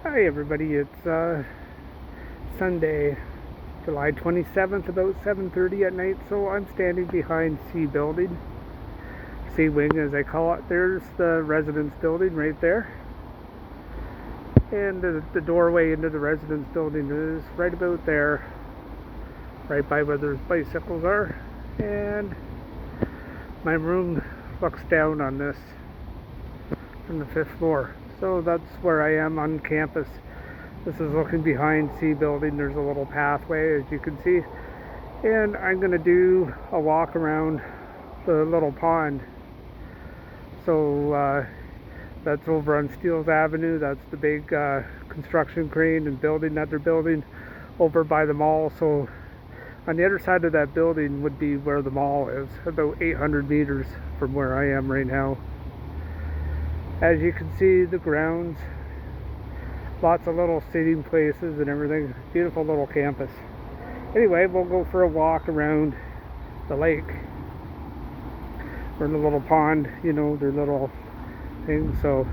Hi everybody, it's Sunday, July 27th, about 7:30 at night, so I'm standing behind C building, C wing as I call it. There's the residence building right there, and the doorway into the residence building is right about there, right by where those bicycles are, and my room looks down on this from the 5th floor. So that's where I am on campus. This is looking behind C building. There's a little pathway, as you can see, and I'm going to do a walk around the little pond. So that's over on Steeles Avenue. That's the big construction crane and building that they're building over by the mall. So on the other side of that building would be where the mall is, about 800 meters from where I am right now. As you can see, the grounds, lots of little sitting places and everything. Beautiful little campus. Anyway, we'll go for a walk around the lake, or the little pond, you know, their little thing. So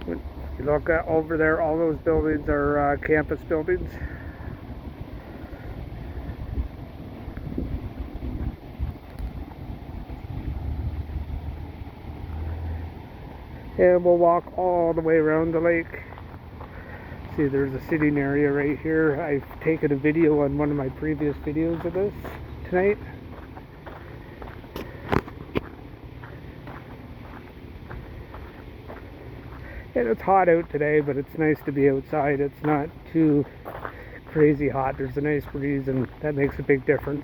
when you look at over there, all those buildings are campus buildings. And we'll walk all the way around the lake. See, there's a sitting area right here. I've taken a video on one of my previous videos of this tonight. And it's hot out today, but it's nice to be outside. It's not too crazy hot. There's a nice breeze, and that makes a big difference.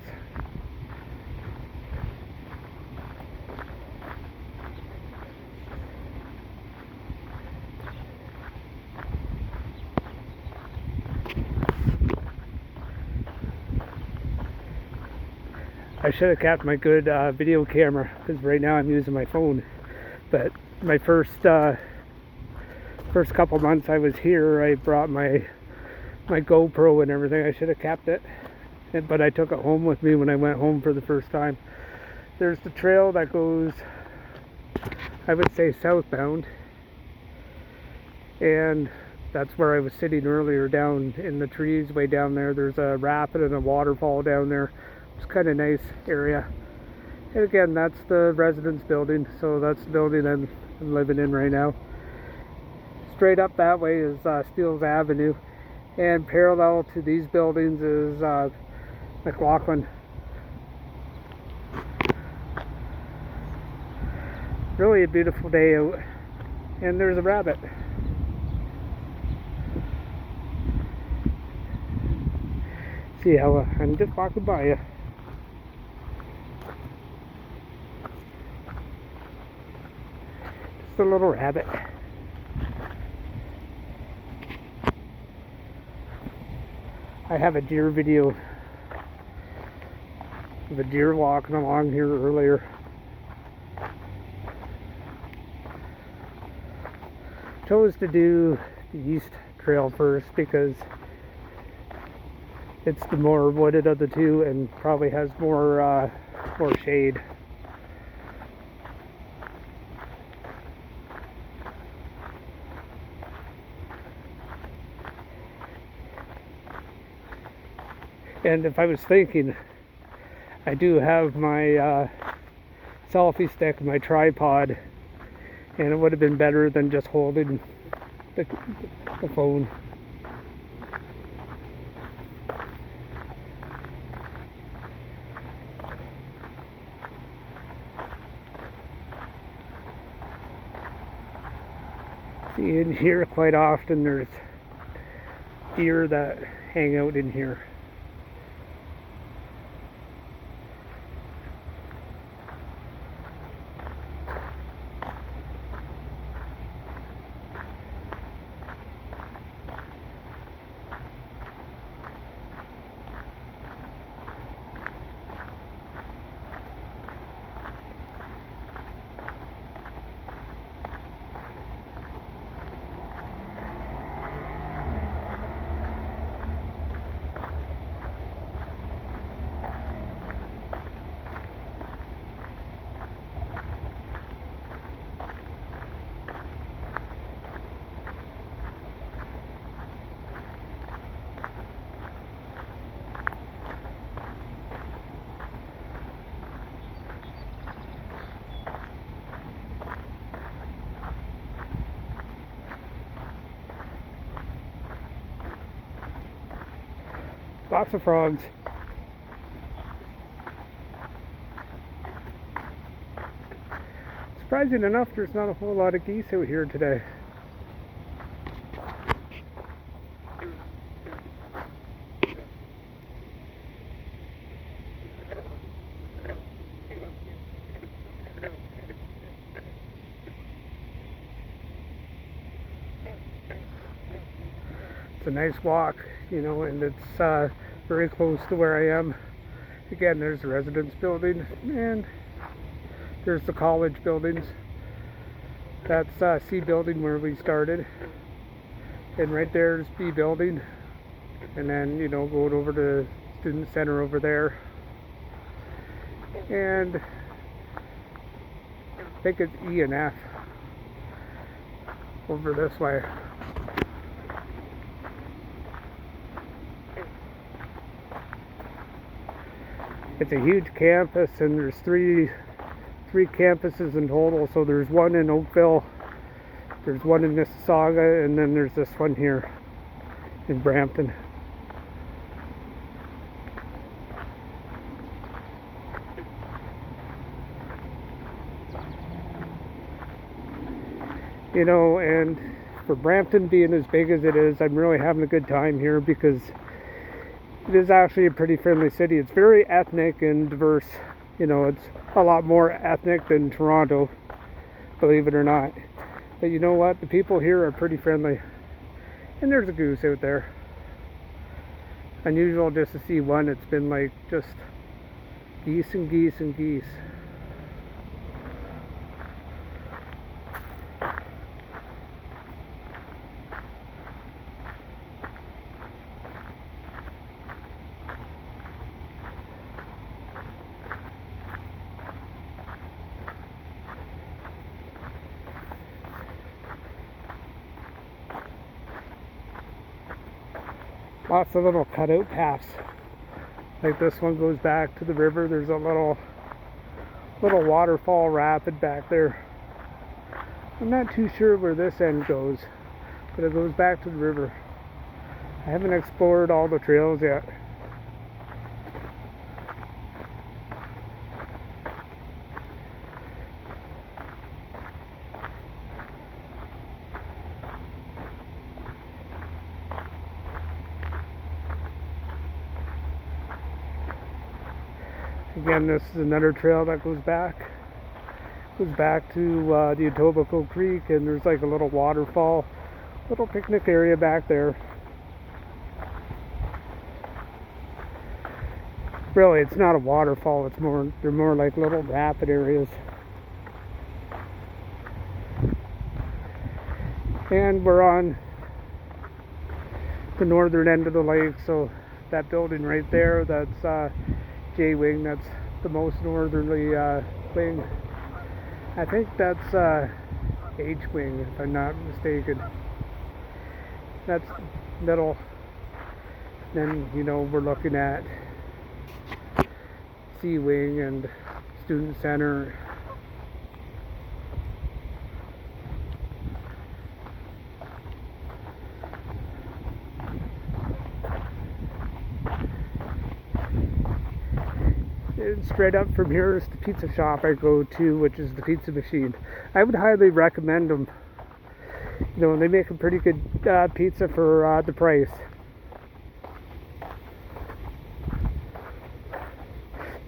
I should have kept my good video camera, because right now I'm using my phone. But my first couple months I was here, I brought my GoPro and everything. I should have kept it, but I took it home with me when I went home for the first time. There's the trail that goes, I would say, southbound, and that's where I was sitting earlier, down in the trees way down there. There's a rapid and a waterfall down there. It's kind of nice area. And again, that's the residence building, so that's the building I'm living in right now. Straight up that way is Steeles Avenue, and parallel to these buildings is McLaughlin. Really a beautiful day out, and there's a rabbit. See how I'm just walking by you. Just a little rabbit. I have a deer video of a deer walking along here earlier. Chose to do the east trail first because it's the more wooded of the two and probably has more shade. And if I was thinking, I do have my selfie stick, my tripod, and it would have been better than just holding the phone. See, in here quite often there's deer that hang out in here. Lots of frogs. Surprising enough, there's not a whole lot of geese out here today. It's a nice walk, you know, and it's very close to where I am. Again, there's the residence building, and there's the college buildings. That's C building where we started, and right there's B building, and then, you know, going over to student center over there, and I think it's E and F over this way. It's a huge campus, and there's three campuses in total. So there's one in Oakville, there's one in Mississauga, and then there's this one here in Brampton. You know, and for Brampton being as big as it is, I'm really having a good time here because it is actually a pretty friendly city. It's very ethnic and diverse. You know, it's a lot more ethnic than Toronto, believe it or not. But you know what? The people here are pretty friendly. And there's a goose out there. Unusual just to see one. It's been like just geese and geese and geese. Lots of little cutout paths. Like this one goes back to the river. There's a little waterfall rapid back there. I'm not too sure where this end goes, but it goes back to the river. I haven't explored all the trails yet. Again, this is another trail that goes back to the Etobicoke Creek, and there's like a little waterfall, little picnic area back there. Really, it's not a waterfall, they're more like little rapid areas. And we're on the northern end of the lake, so that building right there, that's J wing, that's the most northerly wing. I think that's H wing, if I'm not mistaken. That's middle. Then, you know, we're looking at C wing and student center. And straight up from here is the pizza shop I go to, which is the Pizza Machine. I would highly recommend them. You know, they make a pretty good pizza for the price.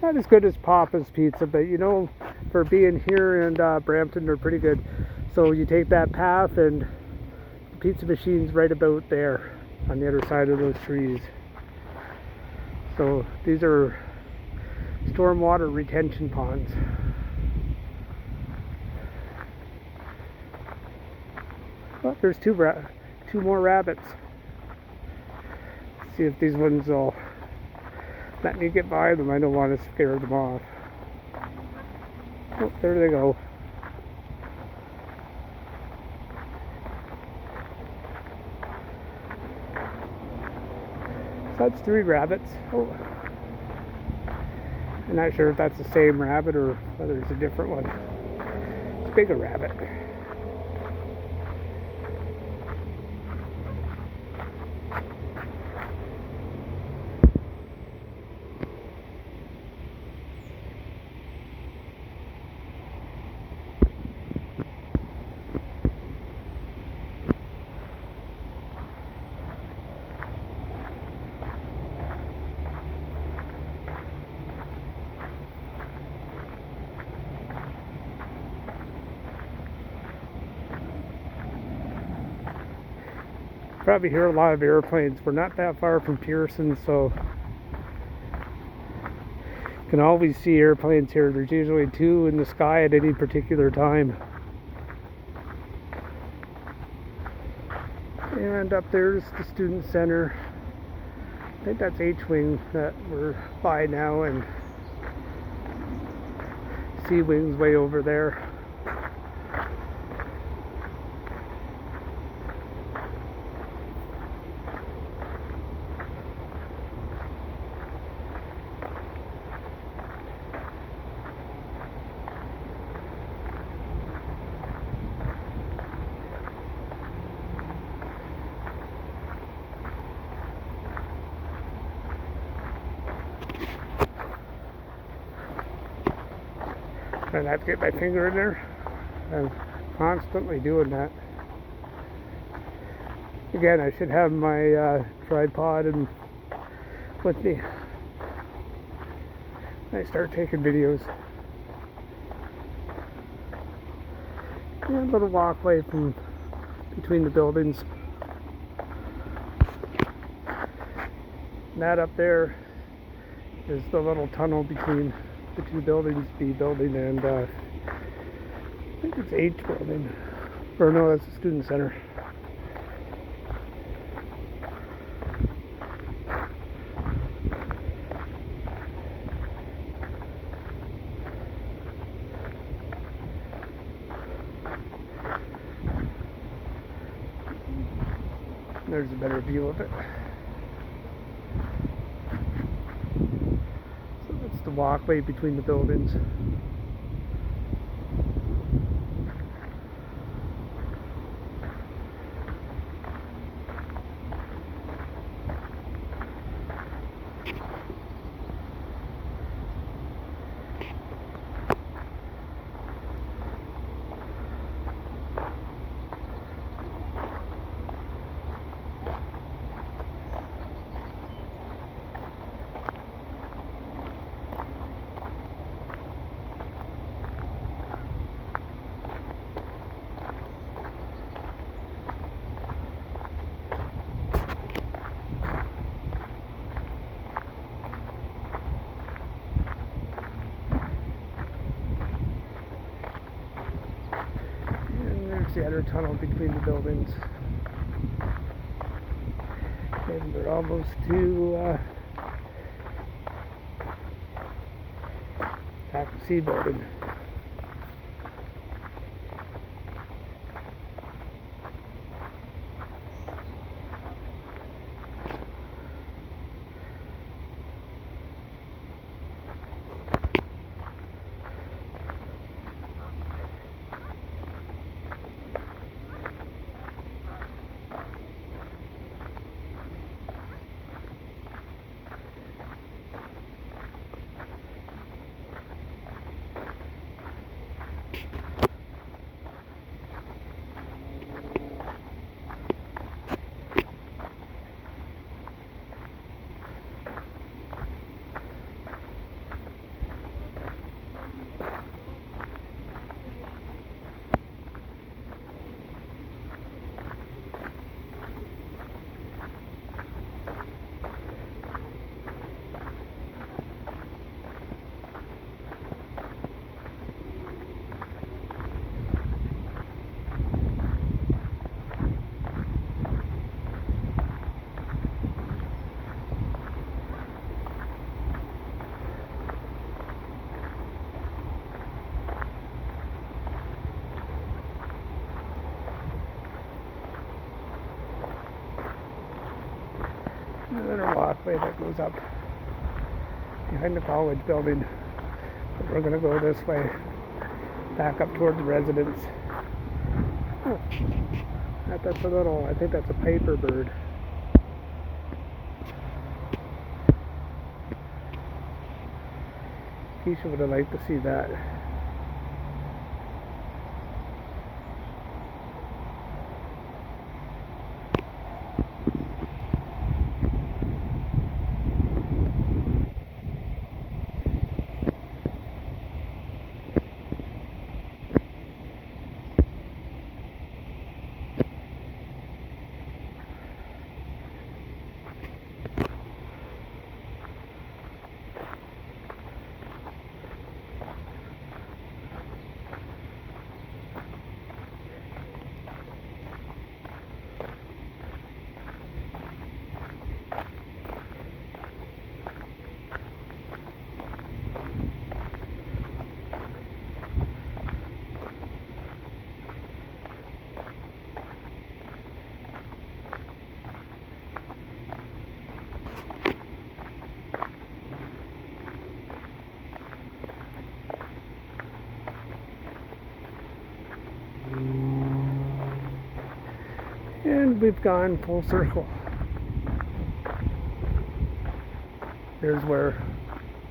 Not as good as Papa's Pizza, but you know, for being here in Brampton, they're pretty good. So you take that path, and the Pizza Machine's right about there on the other side of those trees. So these are stormwater retention ponds. Oh, there's two more rabbits. Let's see if these ones will let me get by them. I don't want to scare them off. Oh, there they go. So that's 3 rabbits. Oh. I'm not sure if that's the same rabbit or whether it's a different one. It's a bigger rabbit. probably hear a lot of airplanes. We're not that far from Pearson, so you can always see airplanes here. There's usually 2 in the sky at any particular time. And up there's the student center. I think that's H-Wing that we're by now, and C-Wing's way over there. Try not to get my finger in there. I'm constantly doing that. Again, I should have my tripod and with me when I start taking videos. And a little walkway from between the buildings. And that up there is the little tunnel between the 2 buildings, B building and I think it's H building. Or no, that's the student center. There's a better view of it. So that's the walkway between the buildings. The other tunnel between the buildings, and we're almost to back to C building. Another walkway that goes up behind the college building. But we're going to go this way, back up toward the residence. Oh, that's a little, I think that's a paper bird. Keisha would have liked to see that. And we've gone full circle. Here's where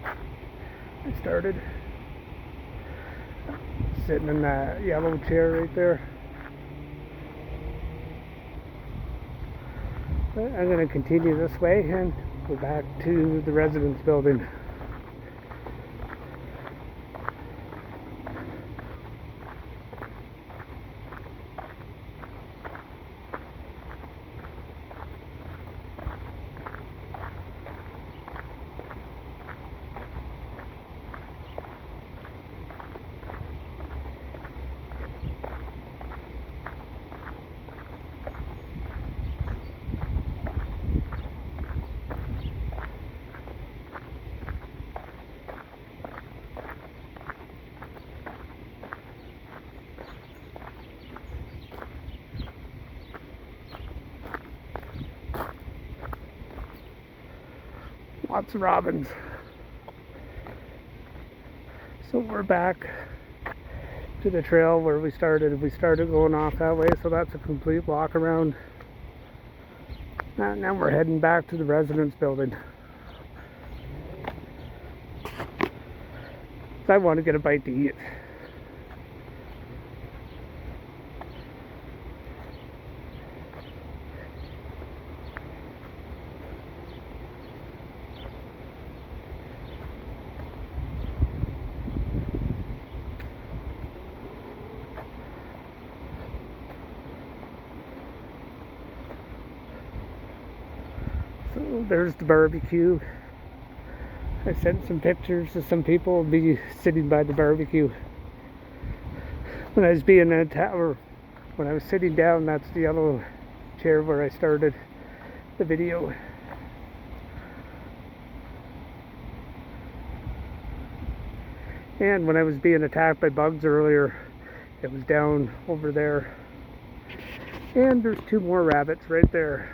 I started. Sitting in that yellow chair right there. But I'm going to continue this way and go back to the residence building. Lots of robins. So we're back to the trail where we started. We started going off that way, so that's a complete walk around. Now we're heading back to the residence building. I want to get a bite to eat. So there's the barbecue. I sent some pictures to some people of me sitting by the barbecue. When I was being in a tower, when I was sitting down, that's the yellow chair where I started the video. And when I was being attacked by bugs earlier, it was down over there. And there's 2 more rabbits right there.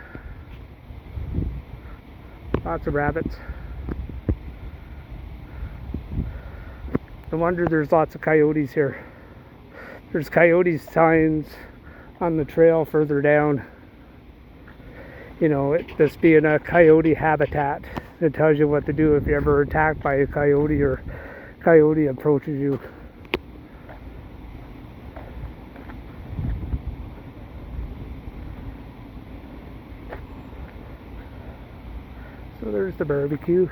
Lots of rabbits. No wonder there's lots of coyotes here. There's coyote signs on the trail further down. You know, this being a coyote habitat. It tells you what to do if you're ever attacked by a coyote or coyote approaches you. So there's the barbecue.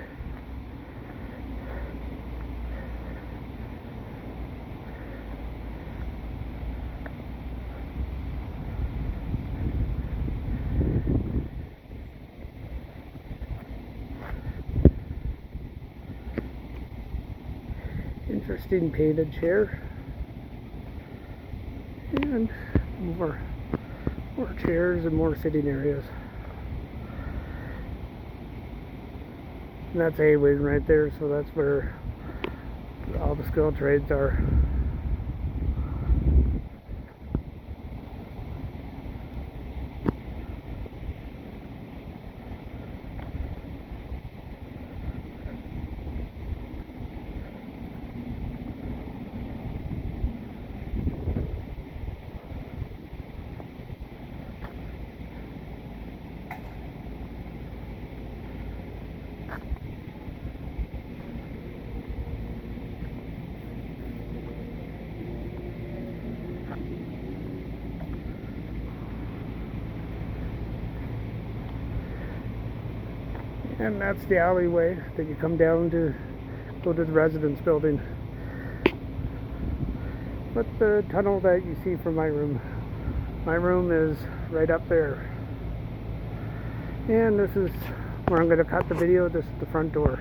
Interesting painted chair. And more chairs and more sitting areas. And that's A-Wing right there, so that's where all the skilled trades are. And that's the alleyway that you come down to go to the residence building. But the tunnel that you see from my room is right up there. And this is where I'm going to cut the video. This is the front door.